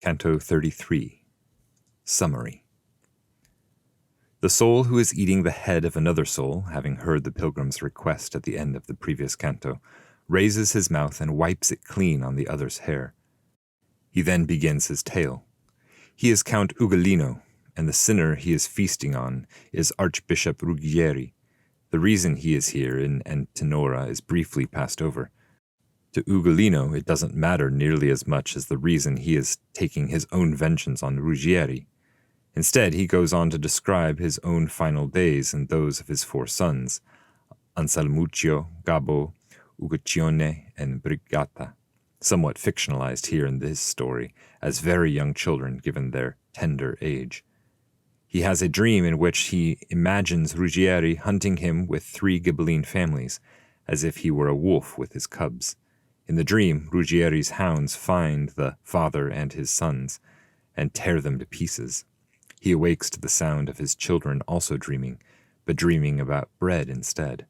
Canto 33. Summary. The soul who is eating the head of another soul, having heard the pilgrim's request at the end of the previous canto, raises his mouth and wipes it clean on the other's hair. He then begins his tale. He is Count Ugolino, and the sinner he is feasting on is Archbishop Ruggieri. The reason he is here in Antenora is briefly passed over. To Ugolino, it doesn't matter nearly as much as the reason he is taking his own vengeance on Ruggieri. Instead, he goes on to describe his own final days and those of his 4 sons, Anselmuccio, Gabbo, Uguccione, and Brigata, somewhat fictionalized here in this story as very young children given their tender age. He has a dream in which he imagines Ruggieri hunting him with 3 Ghibelline families, as if he were a wolf with his cubs. In the dream, Ruggieri's hounds find the father and his sons, and tear them to pieces. He awakes to the sound of his children also dreaming, but dreaming about bread instead.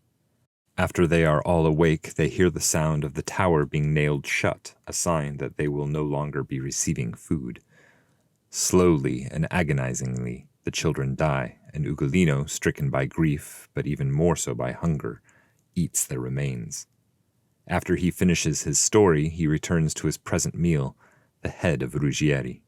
After they are all awake, they hear the sound of the tower being nailed shut, a sign that they will no longer be receiving food. Slowly and agonizingly, the children die, and Ugolino, stricken by grief, but even more so by hunger, eats their remains. After he finishes his story, he returns to his present meal, the head of Ruggieri.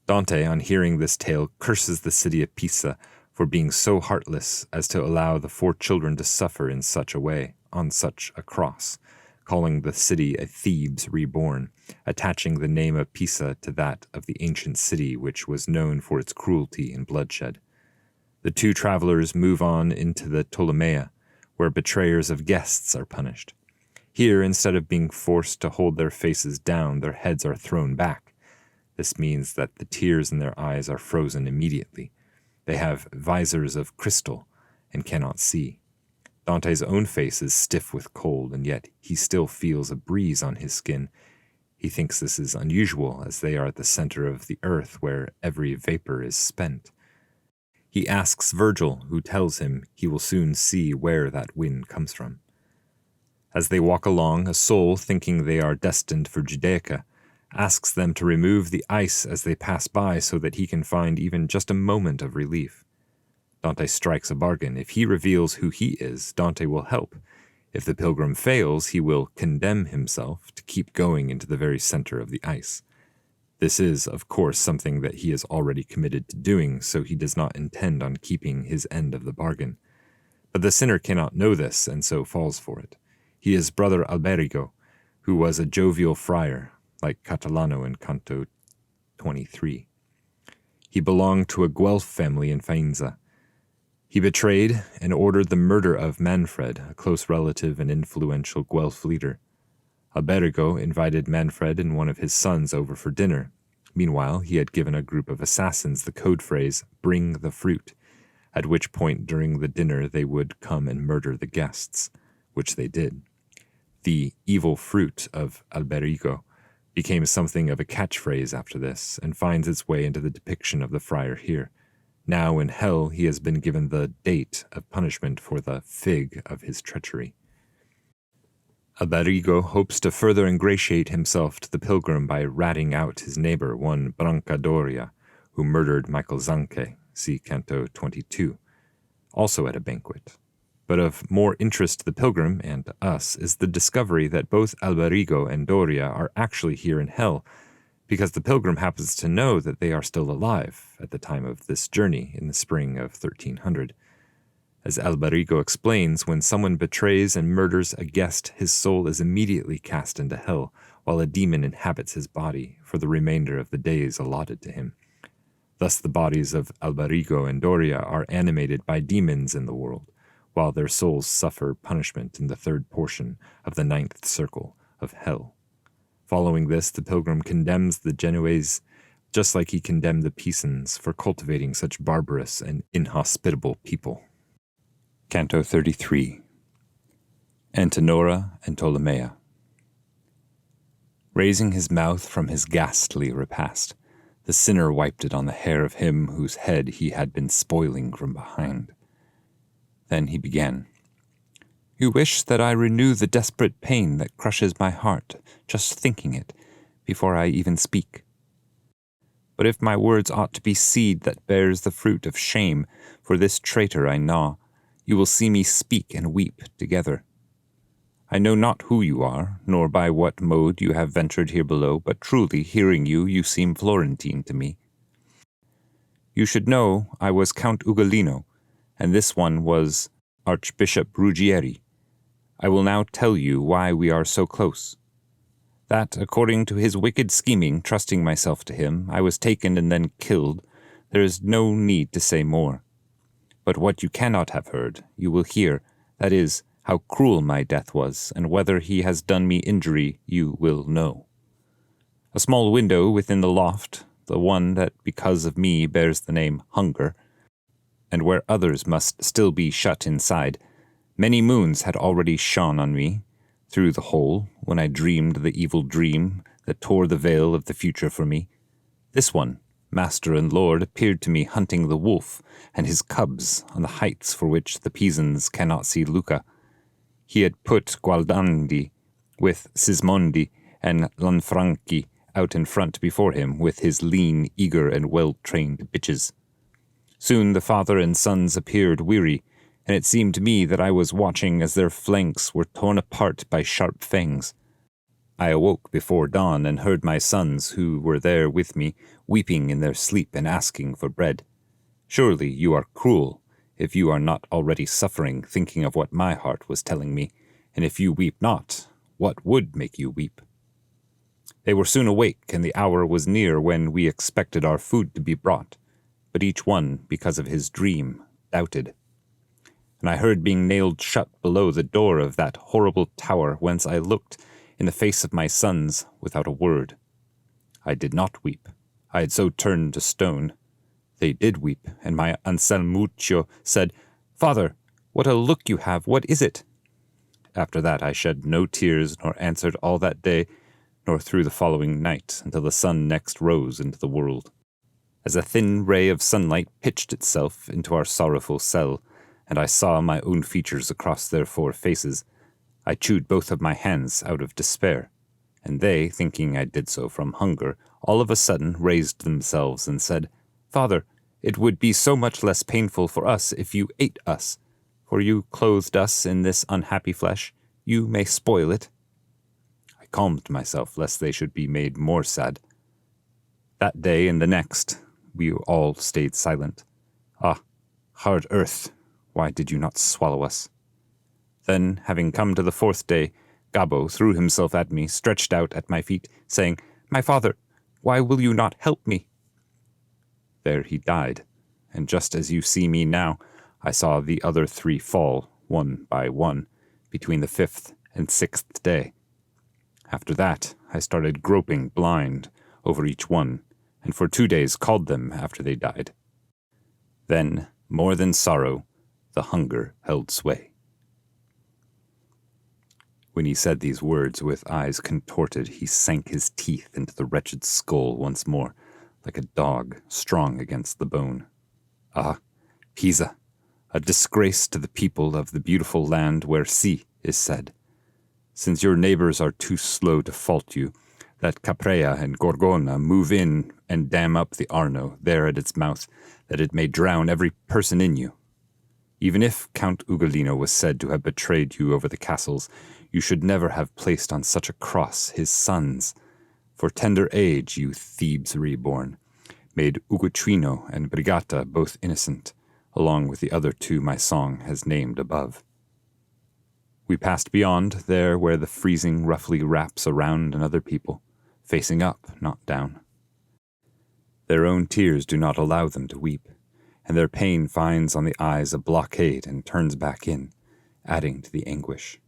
Dante, on hearing this tale, curses the city of Pisa for being so heartless as to allow the 4 children to suffer in such a way, on such a cross, calling the city a Thebes reborn, attaching the name of Pisa to that of the ancient city which was known for its cruelty and bloodshed. The 2 travelers move on into the Ptolemea, where betrayers of guests are punished. Here, instead of being forced to hold their faces down, their heads are thrown back. This means that the tears in their eyes are frozen immediately. They have visors of crystal and cannot see. Dante's own face is stiff with cold, and yet he still feels a breeze on his skin. He thinks this is unusual, as they are at the center of the earth where every vapor is spent. He asks Virgil, who tells him he will soon see where that wind comes from. As they walk along, a soul, thinking they are destined for Judaica, asks them to remove the ice as they pass by so that he can find even just a moment of relief. Dante strikes a bargain. If he reveals who he is, Dante will help. If the pilgrim fails, he will condemn himself to keep going into the very center of the ice. This is, of course, something that he is already committed to doing, so he does not intend on keeping his end of the bargain. But the sinner cannot know this, and so falls for it. He is Brother Alberigo, who was a jovial friar, like Catalano in Canto 23. He belonged to a Guelph family in Faenza. He betrayed and ordered the murder of Manfred, a close relative and influential Guelph leader. Alberigo invited Manfred and one of his sons over for dinner. Meanwhile, he had given a group of assassins the code phrase, "Bring the fruit," at which point during the dinner they would come and murder the guests, which they did. The evil fruit of Alberigo became something of a catchphrase after this, and finds its way into the depiction of the friar here. Now in hell he has been given the date of punishment for the fig of his treachery. Alberigo hopes to further ingratiate himself to the pilgrim by ratting out his neighbor, one Brancadoria, who murdered Michael Zanche, see Canto 22, also at a banquet. But of more interest to the pilgrim, and to us, is the discovery that both Alberigo and Doria are actually here in hell, because the pilgrim happens to know that they are still alive at the time of this journey in the spring of 1300. As Alberigo explains, when someone betrays and murders a guest, his soul is immediately cast into hell, while a demon inhabits his body for the remainder of the days allotted to him. Thus the bodies of Alberigo and Doria are animated by demons in the world, while their souls suffer punishment in the 3rd portion of the 9th circle of hell. Following this, the pilgrim condemns the Genoese, just like he condemned the Pisans for cultivating such barbarous and inhospitable people. Canto 33. Antenora and Ptolemea. Raising his mouth from his ghastly repast, the sinner wiped it on the hair of him whose head he had been spoiling from behind. Then he began, "You wish that I renew the desperate pain that crushes my heart, just thinking it, before I even speak. But if my words ought to be seed that bears the fruit of shame, for this traitor I gnaw, you will see me speak and weep together. I know not who you are, nor by what mode you have ventured here below, but truly, hearing you, you seem Florentine to me. You should know I was Count Ugolino, and this one was Archbishop Ruggieri. I will now tell you why we are so close. That, according to his wicked scheming, trusting myself to him, I was taken and then killed. There is no need to say more. But what you cannot have heard, you will hear, that is, how cruel my death was, and whether he has done me injury, you will know. A small window within the loft, the one that because of me bears the name Hunger, and where others must still be shut inside, many moons had already shone on me, through the hole, when I dreamed the evil dream that tore the veil of the future for me. This one, master and lord, appeared to me hunting the wolf and his cubs on the heights for which the Pisans cannot see Lucca. He had put Gualdandi with Sismondi and Lanfranchi out in front before him with his lean, eager, and well-trained bitches. Soon the father and sons appeared weary, and it seemed to me that I was watching as their flanks were torn apart by sharp fangs. I awoke before dawn and heard my sons, who were there with me, weeping in their sleep and asking for bread. Surely you are cruel, if you are not already suffering, thinking of what my heart was telling me, and if you weep not, what would make you weep? They were soon awake, and the hour was near when we expected our food to be brought, but each one, because of his dream, doubted. And I heard being nailed shut below the door of that horrible tower whence I looked in the face of my sons without a word. I did not weep. I had so turned to stone. They did weep, and my Anselmuccio said, "Father, what a look you have! What is it?" After that I shed no tears, nor answered all that day, nor through the following night, until the sun next rose into the world. As a thin ray of sunlight pitched itself into our sorrowful cell, and I saw my own features across their 4 faces, I chewed both of my hands out of despair, and they, thinking I did so from hunger, all of a sudden raised themselves and said, "Father, it would be so much less painful for us if you ate us, for you clothed us in this unhappy flesh. You may spoil it." I calmed myself, lest they should be made more sad. That day and the next, we all stayed silent. Ah, hard earth, why did you not swallow us? Then, having come to the 4th day, Gabbo threw himself at me, stretched out at my feet, saying, "My father, why will you not help me?" There he died, and just as you see me now, I saw the other 3 fall, one by one, between the 5th and 6th day. After that, I started groping blind over each one, and for 2 days called them after they died. Then, more than sorrow, the hunger held sway. When he said these words with eyes contorted, he sank his teeth into the wretched skull once more, like a dog strong against the bone. Ah, Pisa, a disgrace to the people of the beautiful land where Si is said. Since your neighbors are too slow to fault you, let Caprea and Gorgona move in and dam up the Arno there at its mouth, that it may drown every person in you. Even if Count Ugolino was said to have betrayed you over the castles, you should never have placed on such a cross his sons. For tender age, you Thebes reborn, made Ugucino and Brigata both innocent, along with the other 2 my song has named above. We passed beyond, there where the freezing roughly wraps around another people, facing up, not down. Their own tears do not allow them to weep, and their pain finds on the eyes a blockade and turns back in, adding to the anguish.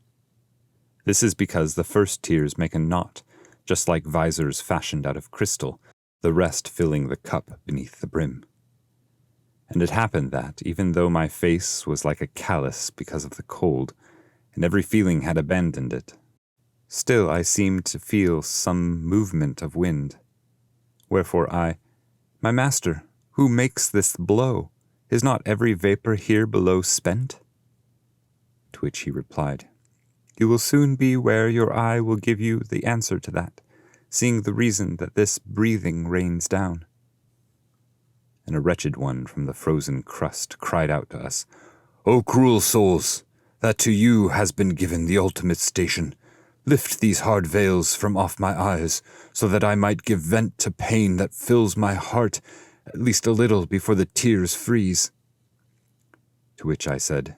This is because the first tears make a knot, just like visors fashioned out of crystal, the rest filling the cup beneath the brim. And it happened that, even though my face was like a callus because of the cold, and every feeling had abandoned it, still I seemed to feel some movement of wind. Wherefore I, "My master, who makes this blow? Is not every vapor here below spent?" To which he replied, "You will soon be where your eye will give you the answer to that, seeing the reason that this breathing rains down. and a wretched one from the frozen crust cried out to us, "O cruel souls, that to you has been given the ultimate station, lift these hard veils from off my eyes, so that I might give vent to pain that fills my heart at least a little before the tears freeze." To which I said,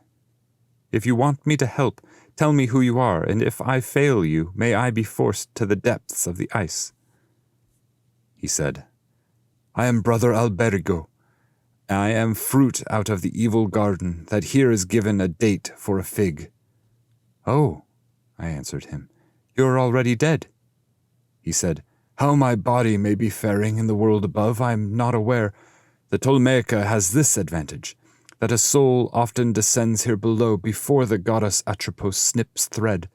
"If you want me to help, tell me who you are, and if I fail you, may I be forced to the depths of the ice." He said, "I am Brother Albergo. I am fruit out of the evil garden that here is given a date for a fig." "Oh," I answered him, "you are already dead." He said, "How my body may be faring in the world above, I am not aware. The Ptolemaica has this advantage, that a soul often descends here below before the goddess Atropos snips thread,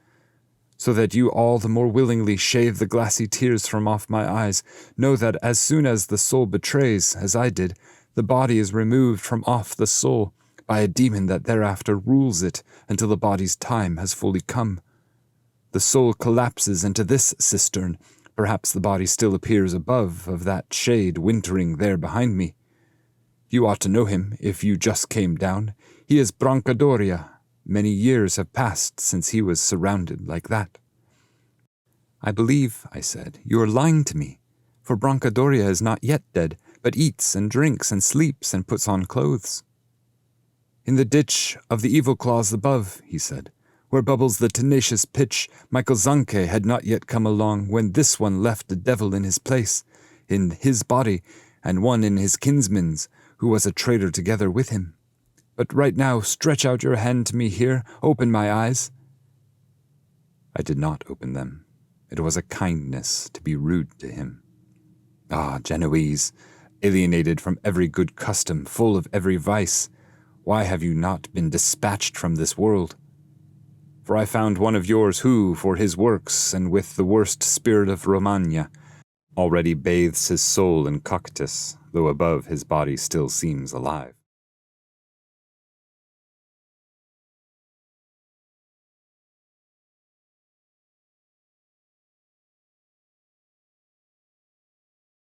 so that you all the more willingly shave the glassy tears from off my eyes. Know that as soon as the soul betrays, as I did, the body is removed from off the soul by a demon that thereafter rules it until the body's time has fully come. The soul collapses into this cistern. Perhaps the body still appears above of that shade wintering there behind me. You ought to know him if you just came down. He is Brancadoria. Many years have passed since he was surrounded like that." "I believe," I said, "you are lying to me, for Brancadoria is not yet dead, but eats and drinks and sleeps and puts on clothes." "In the ditch of the evil claws above," he said, "where bubbles the tenacious pitch, Michael Zanke had not yet come along when this one left a devil in his place, in his body, and one in his kinsman's, who was a traitor together with him. But right now, stretch out your hand to me here, open my eyes." I did not open them. It was a kindness to be rude to him. Ah, Genoese, alienated from every good custom, full of every vice, why have you not been dispatched from this world? For I found one of yours who, for his works and with the worst spirit of Romagna, already bathes his soul in coctus, though above his body still seems alive.